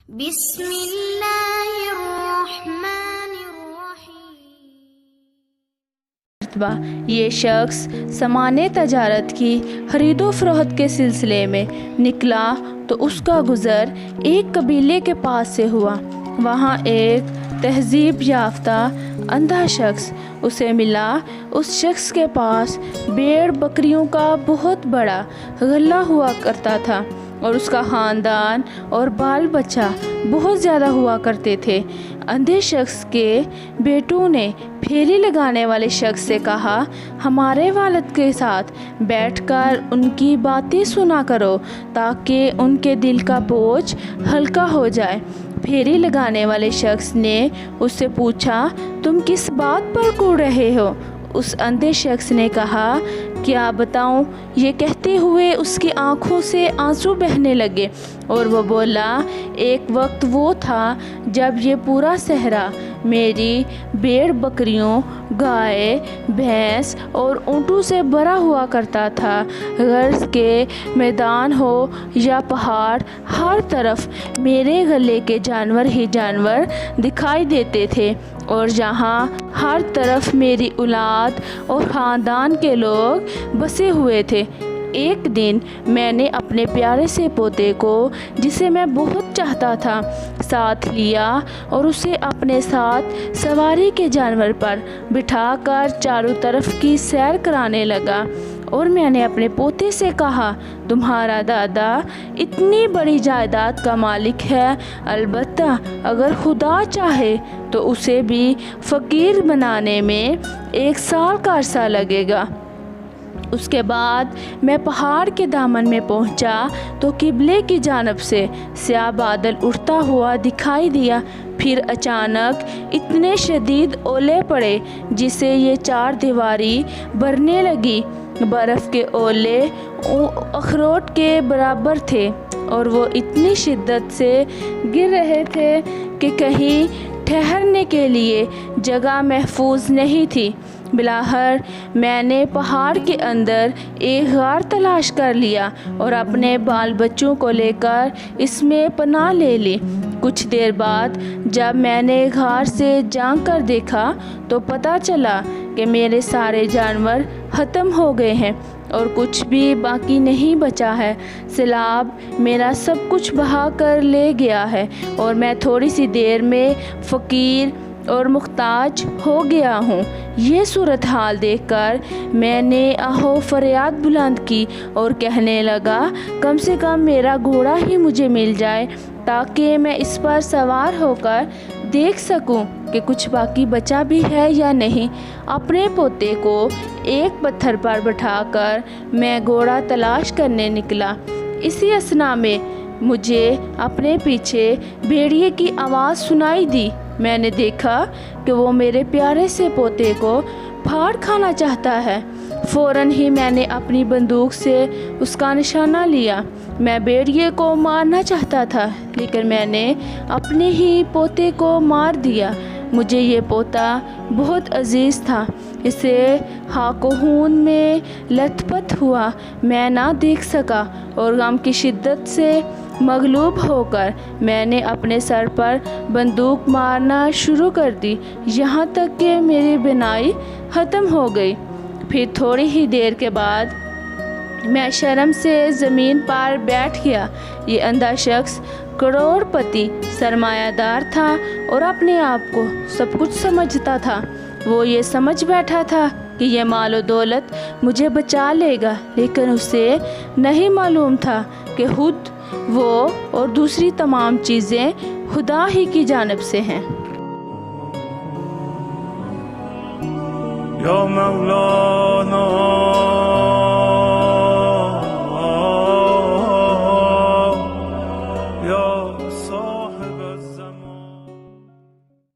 بسم اللہ الرحمن الرحیم۔ یہ شخص سامان تجارت کی خرید و فروخت کے سلسلے میں نکلا تو اس کا گزر ایک قبیلے کے پاس سے ہوا۔ وہاں ایک تہذیب یافتہ اندھا شخص اسے ملا۔ اس شخص کے پاس بھیڑ بکریوں کا بہت بڑا غلہ ہوا کرتا تھا اور اس کا خاندان اور بال بچہ بہت زیادہ ہوا کرتے تھے۔ اندھے شخص کے بیٹوں نے پھیری لگانے والے شخص سے کہا، ہمارے والد کے ساتھ بیٹھ کر ان کی باتیں سنا کرو تاکہ ان کے دل کا بوجھ ہلکا ہو جائے۔ پھیری لگانے والے شخص نے اس سے پوچھا، تم کس بات پر کوڑ رہے ہو؟ اس اندھے شخص نے کہا، کیا بتاؤں؟ یہ کہتے ہوئے اس کی آنکھوں سے آنسو بہنے لگے اور وہ بولا، ایک وقت وہ تھا جب یہ پورا صحرا میری بھیڑ بکریوں، گائے، بھینس اور اونٹوں سے بھرا ہوا کرتا تھا۔ غرض کے میدان ہو یا پہاڑ، ہر طرف میرے گلے کے جانور ہی جانور دکھائی دیتے تھے اور جہاں ہر طرف میری اولاد اور خاندان کے لوگ بسے ہوئے تھے۔ ایک دن میں نے اپنے پیارے سے پوتے کو، جسے میں بہت چاہتا تھا، ساتھ لیا اور اسے اپنے ساتھ سواری کے جانور پر بٹھا کر چاروں طرف کی سیر کرانے لگا اور میں نے اپنے پوتے سے کہا، تمہارا دادا اتنی بڑی جائیداد کا مالک ہے، البتہ اگر خدا چاہے تو اسے بھی فقیر بنانے میں 1 سال کا عرصہ لگے گا۔ اس کے بعد میں پہاڑ کے دامن میں پہنچا تو قبلے کی جانب سے سیاہ بادل اٹھتا ہوا دکھائی دیا۔ پھر اچانک اتنے شدید اولے پڑے جس سے یہ 4 دیواری بھرنے لگی۔ برف کے اولے اخروٹ کے برابر تھے اور وہ اتنی شدت سے گر رہے تھے کہ کہیں ٹھہرنے کے لیے جگہ محفوظ نہیں تھی۔ بلاخر میں نے پہاڑ کے اندر ایک غار تلاش کر لیا اور اپنے بال بچوں کو لے کر اس میں پناہ لے لی۔ کچھ دیر بعد جب میں نے غار سے جھانک کر دیکھا تو پتہ چلا کہ میرے سارے جانور ختم ہو گئے ہیں اور کچھ بھی باقی نہیں بچا ہے۔ سیلاب میرا سب کچھ بہا کر لے گیا ہے اور میں تھوڑی سی دیر میں فقیر اور محتاج ہو گیا ہوں۔ یہ صورتحال دیکھ کر میں نے آہو فریاد بلند کی اور کہنے لگا، کم سے کم میرا گھوڑا ہی مجھے مل جائے تاکہ میں اس پر سوار ہو کر دیکھ سکوں کہ کچھ باقی بچا بھی ہے یا نہیں۔ اپنے پوتے کو ایک پتھر پر بٹھا کر میں گھوڑا تلاش کرنے نکلا۔ اسی اثنا میں مجھے اپنے پیچھے بھیڑیے کی آواز سنائی دی۔ میں نے دیکھا کہ وہ میرے پیارے سے پوتے کو پھاڑ کھانا چاہتا ہے۔ فوراً ہی میں نے اپنی بندوق سے اس کا نشانہ لیا۔ میں بھیڑیے کو مارنا چاہتا تھا لیکن میں نے اپنے ہی پوتے کو مار دیا۔ مجھے یہ پوتا بہت عزیز تھا، اسے خاک و خون میں لت پت ہوا میں نہ دیکھ سکا اور غم کی شدت سے مغلوب ہو کر میں نے اپنے سر پر بندوق مارنا شروع کر دی یہاں تک کہ میری بینائی ختم ہو گئی۔ پھر تھوڑی ہی دیر کے بعد میں شرم سے زمین پر بیٹھ گیا۔ یہ اندھا شخص کروڑ پتی سرمایہ دار تھا اور اپنے آپ کو سب کچھ سمجھتا تھا۔ وہ یہ سمجھ بیٹھا تھا کہ یہ مال و دولت مجھے بچا لے گا، لیکن اسے نہیں معلوم تھا کہ خود وہ اور دوسری تمام چیزیں خدا ہی کی جانب سے ہیں۔ یا مولانا